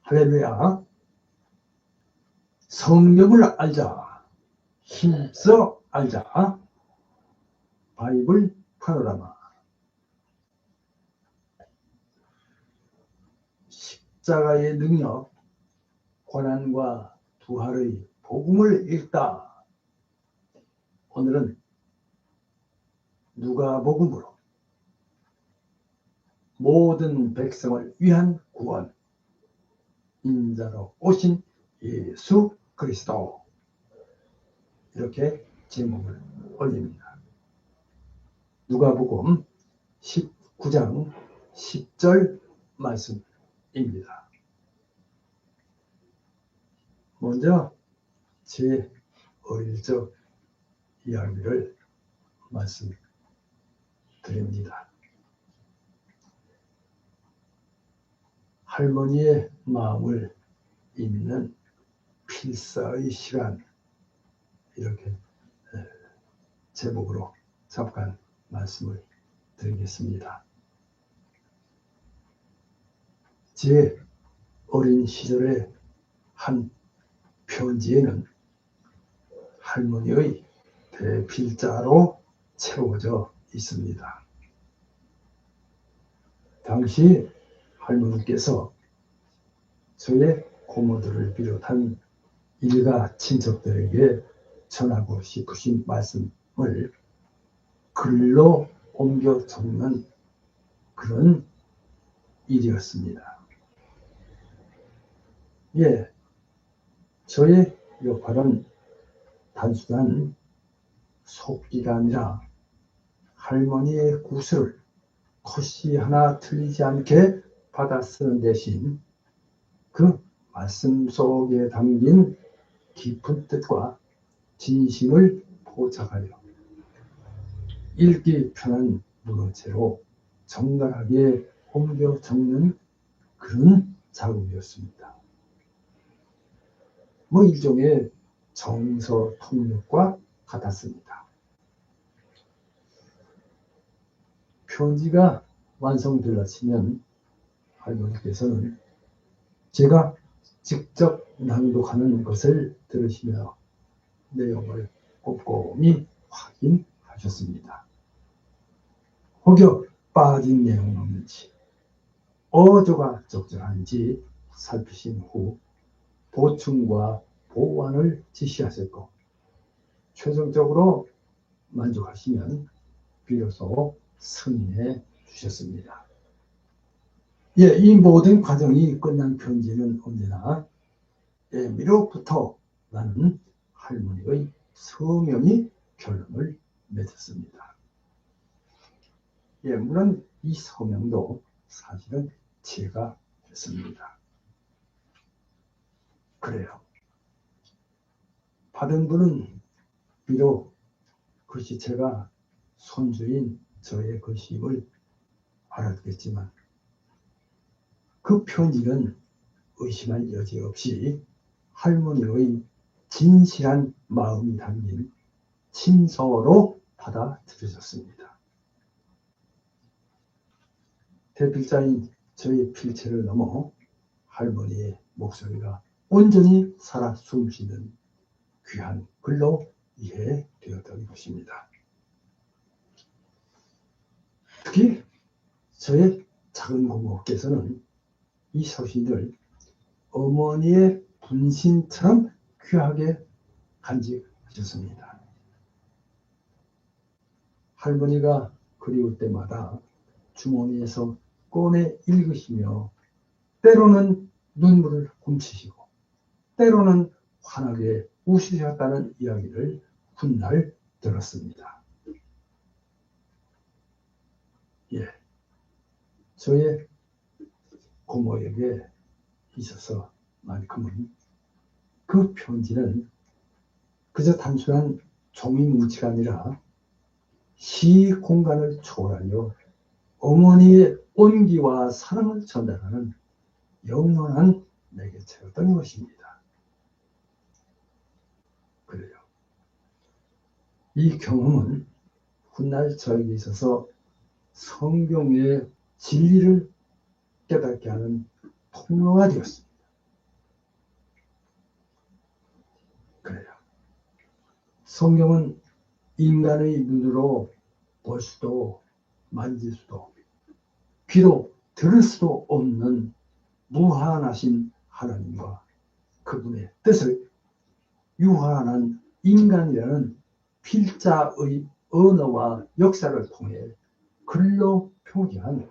할렐루야. 성경을 알자. 힘써 알자. 바이블 파노라마. 십자가의 능력, 고난과 부활의 복음을 읽다. 오늘은 누가복음으로 모든 백성을 위한 구원, 인자로 오신 예수 그리스도, 이렇게 제목을 올립니다. 누가복음 19장 10절 말씀입니다. 먼저 제 어릴 적 이야기를 말씀드립니다. 할머니의 마음을 잇는 필사의 시간, 이렇게 제목으로 잠깐 말씀을 드리겠습니다. 제 어린 시절의 한 편지에는 할머니의 대필자로 채워져 있습니다. 당시 할머니께서 저의 고모들을 비롯한 일가 친척들에게 전하고 싶으신 말씀을 글로 옮겨 적는 그런 일이었습니다. 저의 역할은 단순한 속기가 아니라 할머니의 구슬을 컷이 하나 틀리지 않게 받아 쓰는 대신 그 말씀 속에 담긴 깊은 뜻과 진심을 포착하여 읽기 편한 문어체로 정갈하게 옮겨 적는 그런 작업이었습니다. 일종의 정서 통역과 같았습니다. 편지가 완성되었으면 할머니께서는 제가 직접 낭독하는 것을 들으시며 내용을 꼼꼼히 확인하셨습니다. 혹여 빠진 내용 없는지, 어조가 적절한지 살피신 후 보충과 보완을 지시하셨고, 최종적으로 만족하시면 비로소 승인해 주셨습니다. 이 모든 과정이 끝난 편지는 언제나 미로부터 라는 할머니의 서명이 결론을 맺었습니다. 물론 이 서명도 사실은 제가 했습니다. 그래요. 받은 분은 비록 글씨체가 손주인 저의 글씨임을 알았겠지만 그 편지는 의심할 여지 없이 할머니의 진실한 마음이 담긴 친서로 받아들여졌습니다. 대필자인 저의 필체를 넘어 할머니의 목소리가 온전히 살아 숨쉬는 귀한 글로 이해되었던 것입니다. 특히 저의 작은 고모께서는 이 서신을 어머니의 분신처럼 귀하게 간직하셨습니다. 할머니가 그리울 때마다 주머니에서 꺼내 읽으시며 때로는 눈물을 훔치시고 때로는 환하게 웃으셨다는 이야기를 훗날 들었습니다. 저의 고모에게 있어서만큼은 그 편지는 그저 단순한 종이 뭉치가 아니라 시 공간을 초월하여 어머니의 온기와 사랑을 전달하는 영원한 매개체였던 것입니다. 그래요. 이 경험은 훗날 저에게 있어서 성경의 진리를 깨닫게 하는 통로가 되었습니다. 성경은 인간의 눈으로 볼 수도 만질 수도 귀로 들을 수도 없는 무한하신 하나님과 그분의 뜻을 유한한 인간이라는 필자의 언어와 역사를 통해 글로 표기한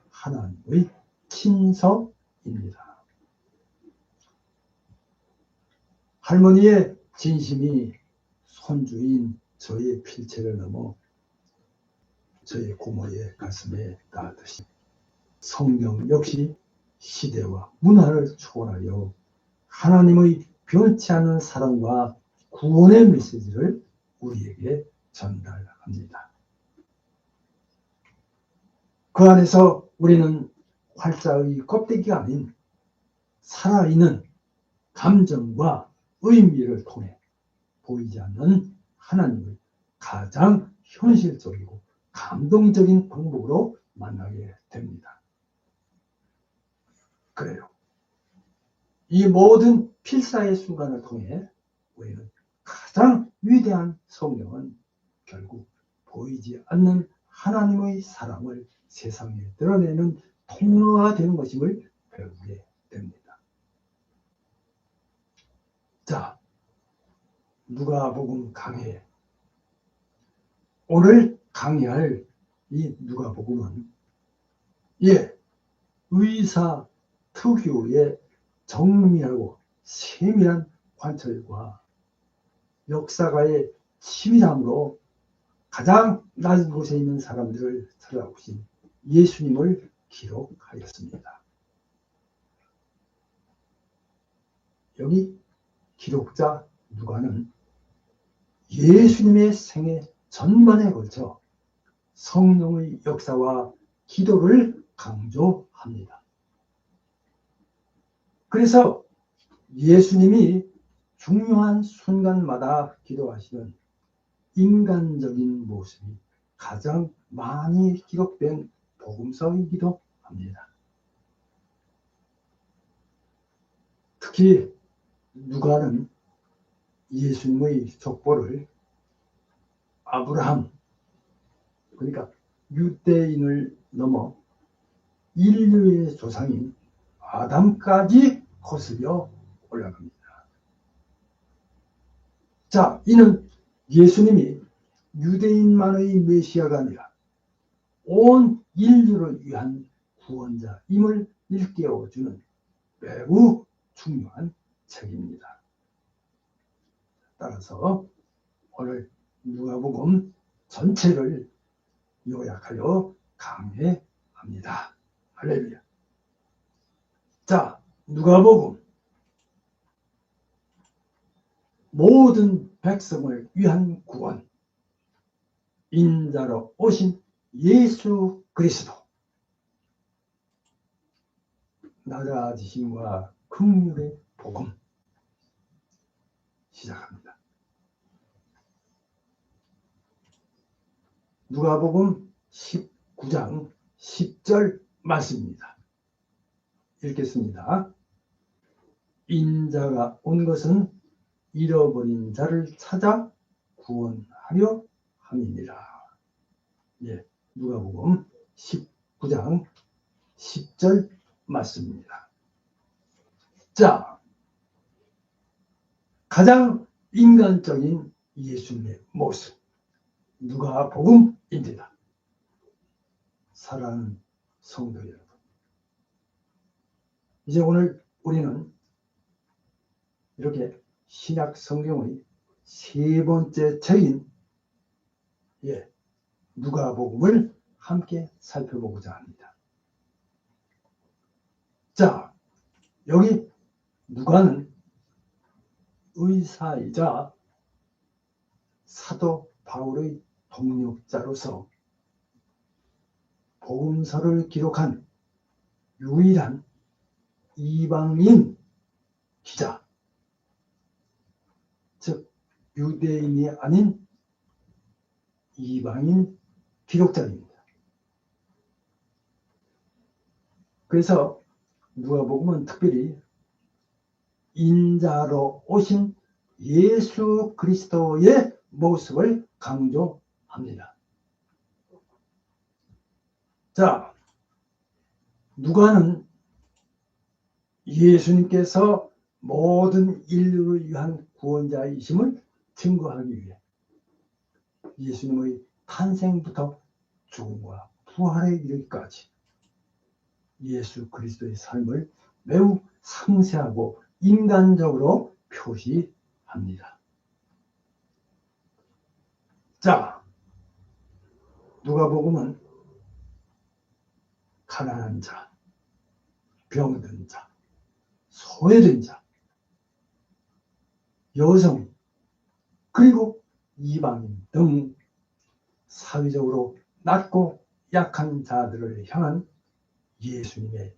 하나님의 친서입니다. 할머니의 진심이 손주인 저의 필체를 넘어 저의 고모의 가슴에 닿듯이 성경 역시 시대와 문화를 초월하여 하나님의 변치 않는 사랑과 구원의 메시지를 우리에게 전달합니다. 그 안에서 우리는 활자의 껍데기가 아닌 살아있는 감정과 의미를 통해 보이지 않는 하나님을 가장 현실적이고 감동적인 방법으로 만나게 됩니다. 그래요. 이 모든 필사의 순간을 통해 우리는 가장 위대한 성령은 결국 보이지 않는 하나님의 사랑을 세상에 드러내는 통로가 되는 것임을 배우게 됩니다. 자, 누가복음 강해. 오늘 강의할 이 누가복음은 의사 특유의 정밀하고 세밀한 관찰과 역사가의 치밀함으로 가장 낮은 곳에 있는 사람들을 찾아오신 예수님을 기록하였습니다. 여기 기록자 누가는 예수님의 생애 전반에 걸쳐 성령의 역사와 기도를 강조합니다. 그래서 예수님이 중요한 순간마다 기도하시는 인간적인 모습이 가장 많이 기록된 복음서이기도 합니다. 특히 누가는 예수님의 족보를 아브라함, 그러니까 유대인을 넘어 인류의 조상인 아담까지 거슬려 올라갑니다. 자, 이는 예수님이 유대인만의 메시아가 아니라 온 인류를 위한 구원자임을 일깨워주는 매우 중요한 책입니다. 따라서 오늘 누가복음 전체를 요약하여 강해합니다. 할렐루야. 자, 누가복음 모든 백성을 위한 구원, 인자로 오신 예수 그리스도, 낮아지심과 긍휼의 복음 시작합니다. 누가복음 19장 10절 말씀입니다. 읽겠습니다. 인자가 온 것은 잃어버린 자를 찾아 구원하려 함이니라. 누가복음 19장 10절 말씀입니다. 자, 가장 인간적인 예수님의 모습, 누가복음입니다. 사랑하는 성도 여러분, 이제 오늘 우리는 이렇게 신약 성경의 세 번째 책인 누가복음을 함께 살펴보고자 합니다. 자, 여기 누가는 의사이자 사도 바울의 동역자로서 복음서를 기록한 유일한 이방인 기자, 즉 유대인이 아닌 이방인 기록자입니다. 그래서 누가복음은 특별히 인자로 오신 예수 그리스도의 모습을 강조합니다. 자, 누가는 예수님께서 모든 인류를 위한 구원자이심을 증거하기 위해 예수님의 탄생부터 죽음과 부활에 이르기까지 예수 그리스도의 삶을 매우 상세하고 인간적으로 표시합니다. 자, 누가복음은 가난한 자, 병든 자, 소외된 자, 여성, 그리고 이방인 등 사회적으로 낮고 약한 자들을 향한 예수님의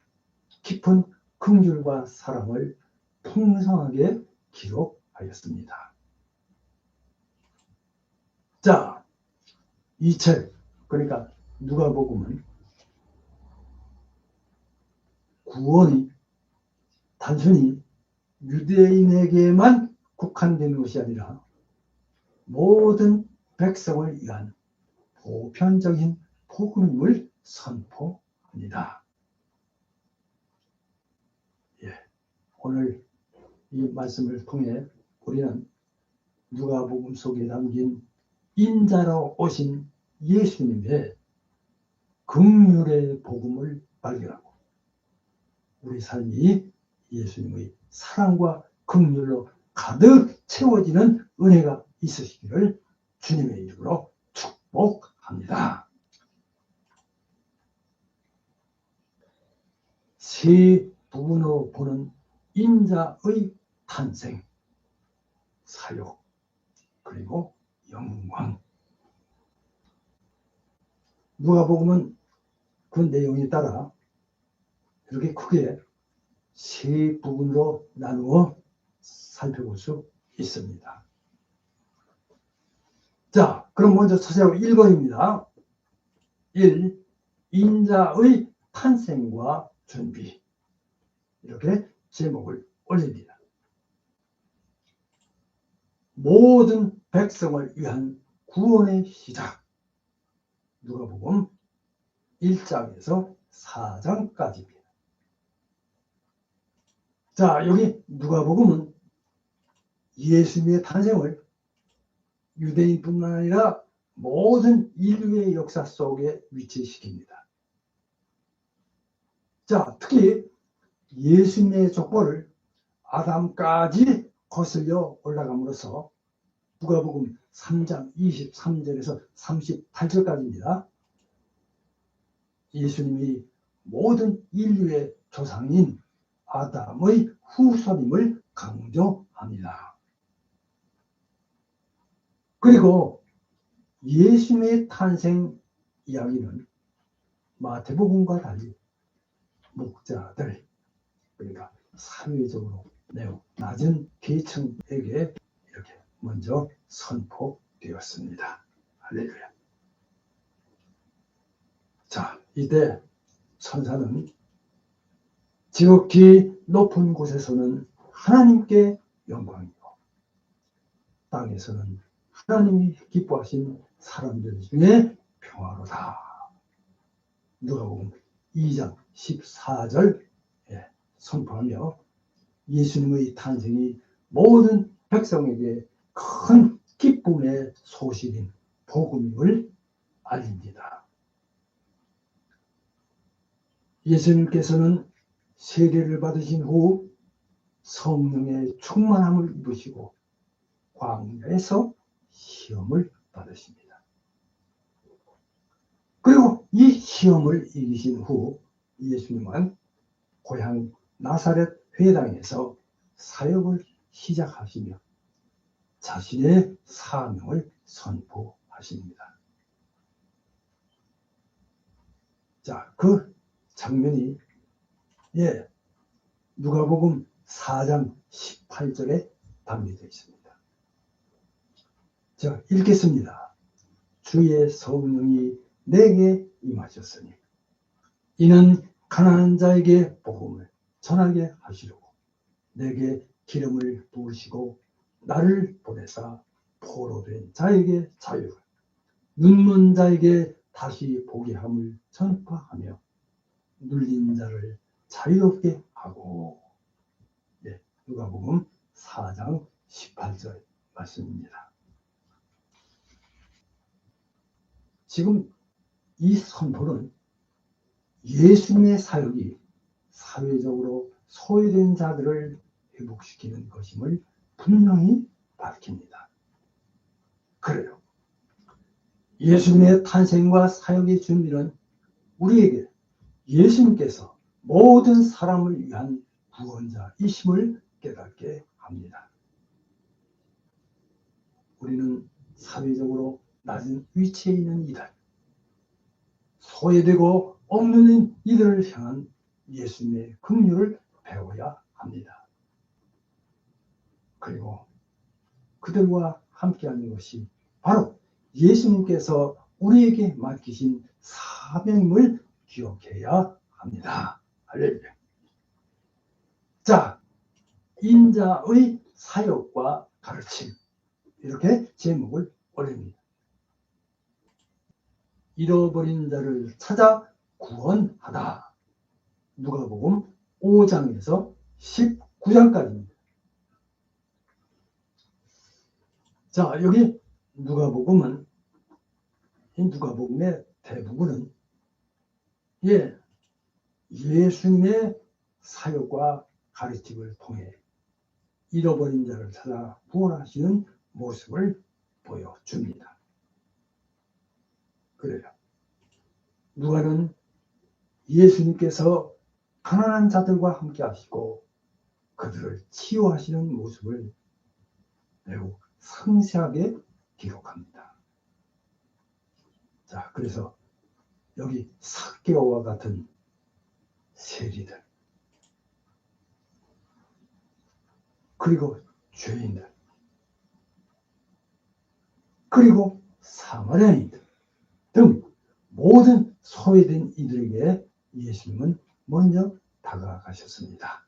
깊은 긍휼과 사랑을 풍성하게 기록하였습니다. 자, 이 책, 그러니까 누가복음은 구원이 단순히 유대인에게만 국한된 것이 아니라 모든 백성을 위한 보편적인 복음을 선포합니다. 오늘 이 말씀을 통해 우리는 누가복음 속에 담긴 인자로 오신 예수님의 긍휼의 복음을 발견하고 우리 삶이 예수님의 사랑과 긍휼로 가득 채워지는 은혜가 있으시기를 주님의 이름으로 축복합니다. 세 부분으로 보는 인자의 탄생, 사역, 그리고 영광. 누가복음은 그 내용에 따라 이렇게 크게 세 부분으로 나누어 살펴볼 수 있습니다. 자, 그럼 먼저 찾아오 1번입니다. 1. 인자의 탄생과 준비. 이렇게 제목을 올립니다. 모든 백성을 위한 구원의 시작. 누가복음 1장에서 4장까지입니다. 자, 여기 누가복음은 예수님의 탄생을 유대인뿐만 아니라 모든 인류의 역사 속에 위치시킵니다. 자, 특히 예수님의 족보를 아담까지 거슬려 올라감으로써 누가복음 3장 23절에서 38절까지입니다. 예수님이 모든 인류의 조상인 아담의 후손임을 강조합니다. 그리고 예수님의 탄생 이야기는 마태복음과 달리 목자들, 그러니까 사회적으로 매우 낮은 계층에게 이렇게 먼저 선포되었습니다. 할렐루야. 자, 이때 천사는 지극히 높은 곳에서는 하나님께 영광이고 땅에서는 하나님이 기뻐하신 사람들 중에 평화로다. 누가복음 2장 14절에 선포하며 예수님의 탄생이 모든 백성에게 큰 기쁨의 소식인 복음임을 알립니다. 예수님께서는 세례를 받으신 후 성령의 충만함을 입으시고 광야에서 시험을 받으십니다. 그리고 이 시험을 이기신 후 예수님은 고향 나사렛 회당에서 사역을 시작하시며 자신의 사명을 선포하십니다. 자, 그 장면이 누가복음 4장 18절에 담겨져 있습니다. 자, 읽겠습니다. 주의 성령이 내게 임하셨으니 이는 가난한 자에게 복음을 전하게 하시려고 내게 기름을 부으시고 나를 보내사 포로된 자에게 자유, 눈먼 자에게 다시 보게 함을 전파하며 눌린 자를 자유롭게 하고. 예, 누가복음 4장 18절 말씀입니다. 지금 이 선포는 예수님의 사역이 사회적으로 소외된 자들을 회복시키는 것임을 분명히 밝힙니다. 그래요. 예수님의 탄생과 사역의 준비는 우리에게 예수님께서 모든 사람을 위한 구원자이심을 깨닫게 합니다. 우리는 사회적으로 낮은 위치에 있는 이들, 소외되고 없는 이들을 향한 예수님의 긍휼을 배워야 합니다. 그리고 그들과 함께하는 것이 바로 예수님께서 우리에게 맡기신 사명임을 기억해야 합니다. 할렐루야. 자, 인자의 사역과 가르침, 이렇게 제목을 올립니다. 잃어버린 자를 찾아 구원하다. 누가복음 5장에서 19장까지입니다. 자, 여기 누가복음은, 이 누가복음의 대부분은 예수님의 사역과 가르침을 통해 잃어버린 자를 찾아 구원하시는 모습을 보여줍니다. 그래요. 누가는 예수님께서 가난한 자들과 함께 하시고 그들을 치유하시는 모습을 매우 상세하게 기록합니다. 자, 그래서 여기 삭개오와 같은 세리들, 그리고 죄인들, 그리고 사마리아인들 등 모든 소외된 이들에게 예수님은 먼저 다가가셨습니다.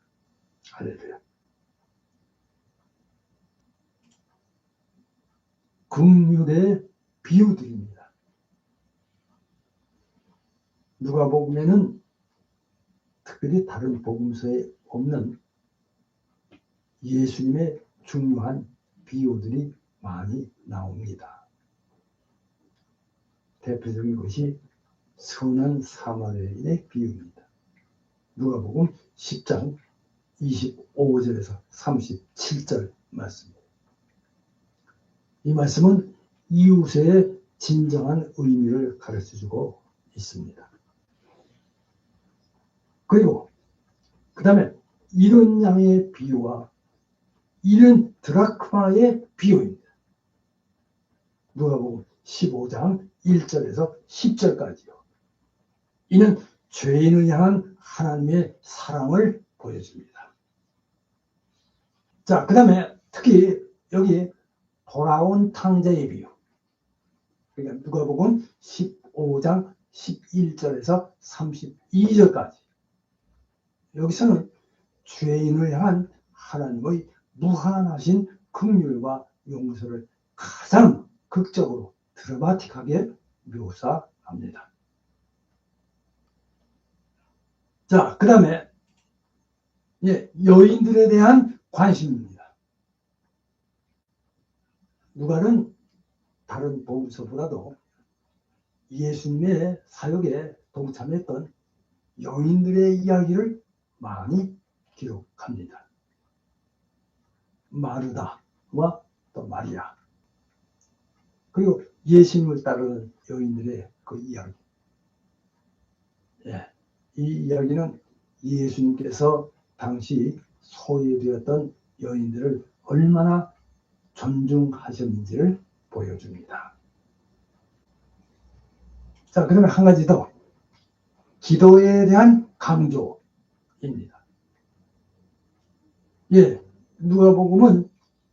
할렐루야. 긍휼의 비유들입니다. 누가복음에는 특별히 다른 복음서에 없는 예수님의 중요한 비유들이 많이 나옵니다. 대표적인 것이 선한 사마리아인의 비유입니다. 누가복음 10장 25절에서 37절 말씀입니다. 이 말씀은 이웃의 진정한 의미를 가르쳐주고 있습니다. 그리고 그 다음에 이른 양의 비유와 이른 드라크마의 비유입니다. 누가복음 15장 1절에서 10절까지요. 이는 죄인을 향한 하나님의 사랑을 보여줍니다. 자, 그 다음에 특히 여기 돌아온 탕자의 비유. 그러니까 누가복음 15장 11절에서 32절까지. 여기서는 죄인을 향한 하나님의 무한하신 긍휼과 용서를 가장 극적으로 드라마틱하게 묘사합니다. 자, 그 다음에 여인들에 대한 관심입니다. 누가는 다른 복음서보다도 예수님의 사역에 동참했던 여인들의 이야기를 많이 기록합니다. 마르다와 또 마리아, 그리고 예수님을 따르는 여인들의 그 이야기. 이 이야기는 예수님께서 당시 소외되었던 여인들을 얼마나 존중하셨는지를 보여줍니다. 자, 그러면 한 가지 더. 기도에 대한 강조입니다. 누가복음은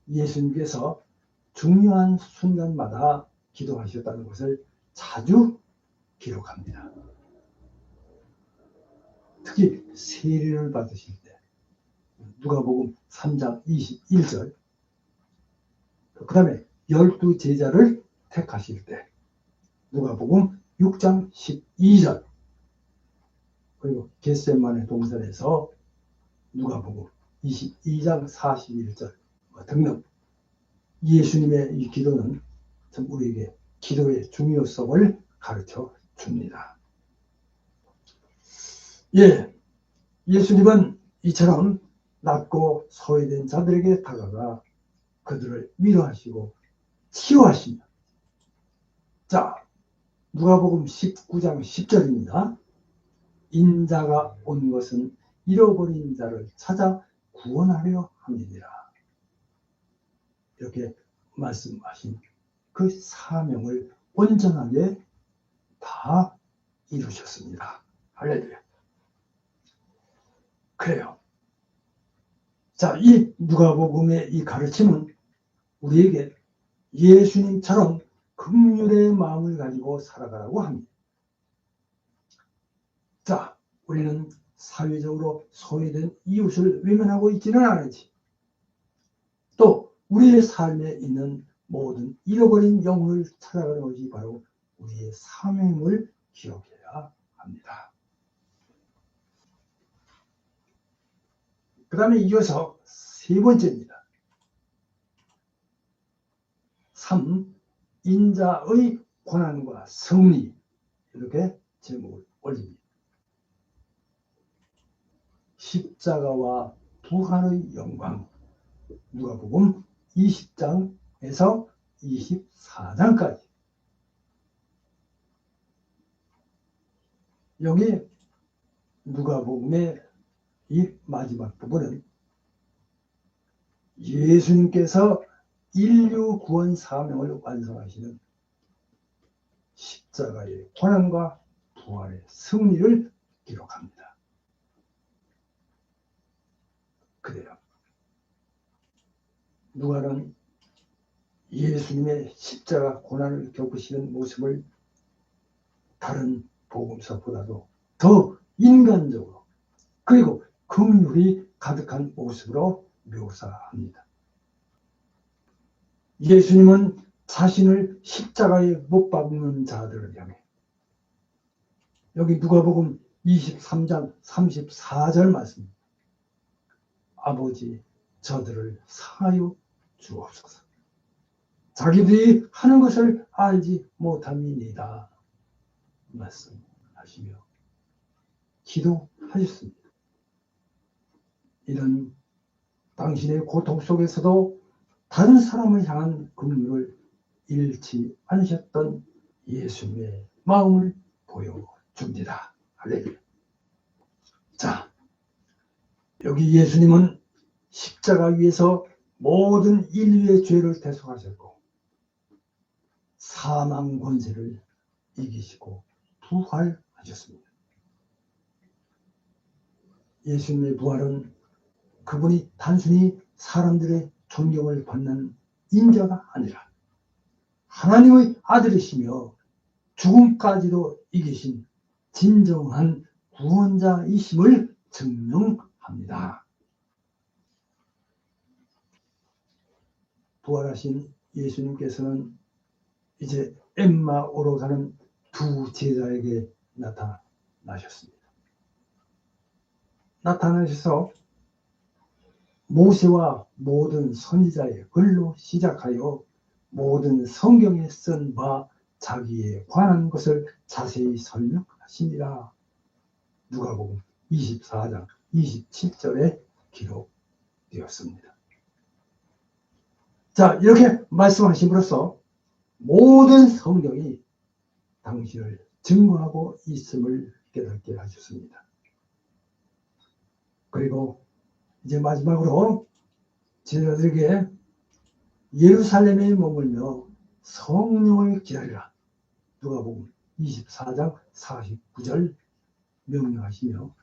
예수님께서 중요한 순간마다 기도하셨다는 것을 자주 기록합니다. 특히 세례를 받으실 때 누가복음 3장 21절, 그 다음에 12 제자를 택하실 때 누가복음 6장 12절 그리고 겟세마네 동산에서 누가복음 22장 41절 등등 예수님의 이 기도는 참 우리에게 기도의 중요성을 가르쳐 줍니다. 예, 예수님은 이처럼 낮고 소외된 자들에게 다가가 그들을 위로하시고 치유하십니다. 자, 누가복음 19장 10절입니다. 인자가 온 것은 잃어버린 자를 찾아 구원하려 함이니라. 이렇게 말씀하신 그 사명을 온전하게 다 이루셨습니다. 할렐루야. 그래요. 자, 이 누가복음의 이 가르침은 우리에게 예수님처럼 긍휼의 마음을 가지고 살아가라고 합니다. 자, 우리는 사회적으로 소외된 이웃을 외면하고 있지는 않은지, 또 우리의 삶에 있는 모든 잃어버린 영혼을 찾아가는 것이 바로 우리의 사명을 기억해야 합니다. 그 다음에 이어서 세 번째입니다. 3. 인자의 고난과 승리. 이렇게 제목을 올립니다. 십자가와 부활의 영광. 누가복음 20장에서 24장까지. 여기 누가복음의 이 마지막 부분은 예수님께서 인류 구원 사명을 완성하시는 십자가의 고난과 부활의 승리를 기록합니다. 그래요. 누가는 예수님의 십자가 고난을 겪으시는 모습을 다른 복음서보다도 더 인간적으로 그리고 긍휼이 가득한 모습으로 묘사합니다. 예수님은 자신을 십자가에 못 박는 자들을 향해 여기 누가복음 23장 34절 말씀입니다. 아버지 저들을 사하여 주옵소서. 자기들이 하는 것을 알지 못함이니이다 말씀하시며 기도하셨습니다. 이런 당신의 고통 속에서도 다른 사람을 향한 긍휼을 잃지 않으셨던 예수님의 마음을 보여줍니다. 할렐루야. 자, 여기 예수님은 십자가 위에서 모든 인류의 죄를 대속하셨고 사망 권세를 이기시고 부활하셨습니다. 예수님의 부활은 그분이 단순히 사람들의 존경을 받는 인자가 아니라 하나님의 아들이시며 죽음까지도 이기신 진정한 구원자이심을 증명합니다. 부활하신 예수님께서는 이제 엠마오로 가는 두 제자에게 나타나셨습니다. 나타나셔서 모세와 모든 선지자의 글로 시작하여 모든 성경에 쓴 바 자기에 관한 것을 자세히 설명하시니라. 누가복음 24장 27절에 기록되었습니다. 자, 이렇게 말씀하심으로써 모든 성경이 당신을 증거하고 있음을 깨닫게 하셨습니다. 그리고 이제 마지막으로 제자들에게 예루살렘에 머물며 성령을 기다리라. 누가복음 24장 49절 명령하시며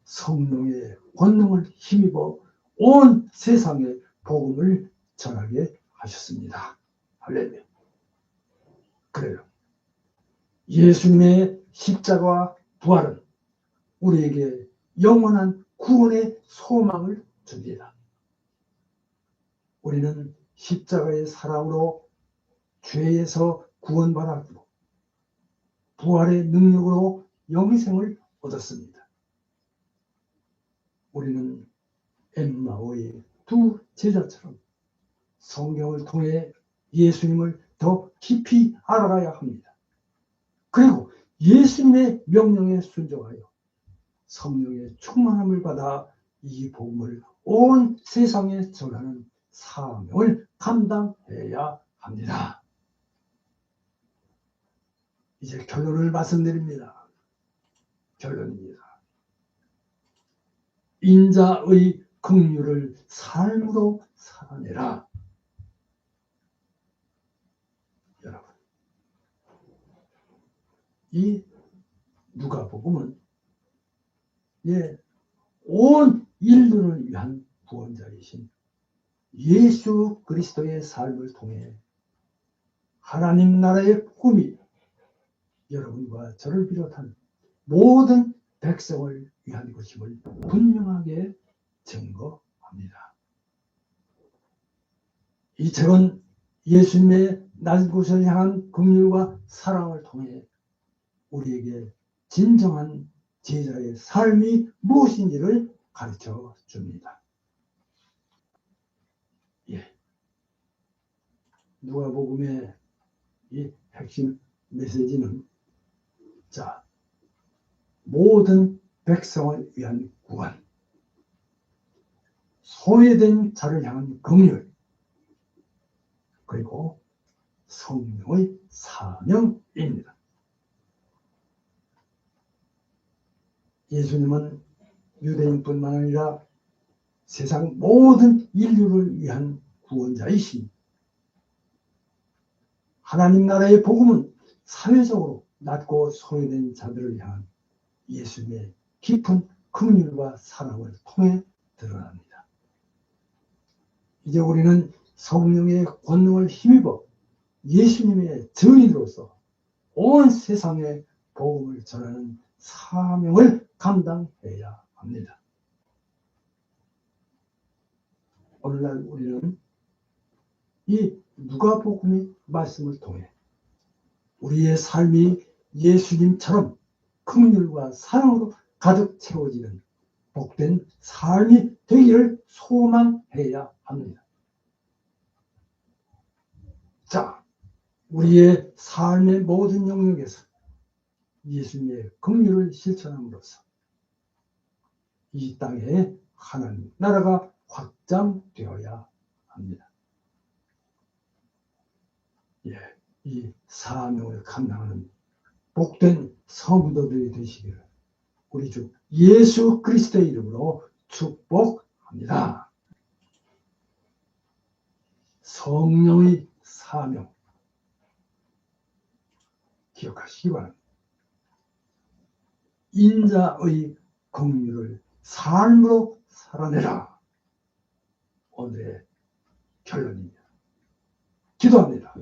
성령의 권능을 힘입어 온 세상에 복음을 전하게 하셨습니다. 할렐루야. 그래요. 예수님의 십자가와 부활은 우리에게 영원한 구원의 소망을 줍니다. 우리는 십자가의 사랑으로 죄에서 구원받았고 부활의 능력으로 영생을 얻었습니다. 우리는 엠마오의 두 제자처럼 성경을 통해 예수님을 더 깊이 알아가야 합니다. 그리고 예수님의 명령에 순종하여 성령의 충만함을 받아 이 복음을 온 세상에 전하는 사명을 감당해야 합니다. 이제 결론을 말씀드립니다. 결론입니다. 인자의 긍휼을 삶으로 살아내라. 여러분, 이 누가복음은 온 인류를 위한 구원자이신 예수 그리스도의 삶을 통해 하나님 나라의 복음이 여러분과 저를 비롯한 모든 백성을 위한 것임을 분명하게 증거합니다. 이 책은 예수님의 낮은 곳을 향한 긍휼과 사랑을 통해 우리에게 진정한 제자의 삶이 무엇인지를 가르쳐 줍니다. 누가복음의 이 핵심 메시지는 모든 백성을 위한 구원, 소외된 자를 향한 긍휼, 그리고 성령의 사명입니다. 예수님은 유대인뿐만 아니라 세상 모든 인류를 위한 구원자이신 하나님 나라의 복음은 사회적으로 낮고 소외된 자들을 향한 예수님의 깊은 긍휼과 사랑을 통해 드러납니다. 이제 우리는 성령의 권능을 힘입어 예수님의 증인으로서 온 세상에 복음을 전하는 사명을 감당해야 합니다. 오늘날 우리는 이 누가복음의 말씀을 통해 우리의 삶이 예수님처럼 긍휼과 사랑으로 가득 채워지는 복된 삶이 되기를 소망해야 합니다. 우리의 삶의 모든 영역에서 예수님의 긍휼을 실천함으로써 이 땅에 하나님 나라가 확장되어야 합니다. 이 사명을 감당하는 복된 성도들이 되시기를 우리 주 예수 그리스도의 이름으로 축복합니다. 성령의 사명 기억하시기 바랍니다. 인자의 긍휼을 삶으로 살아내라. 오늘의 결론입니다. 기도합니다.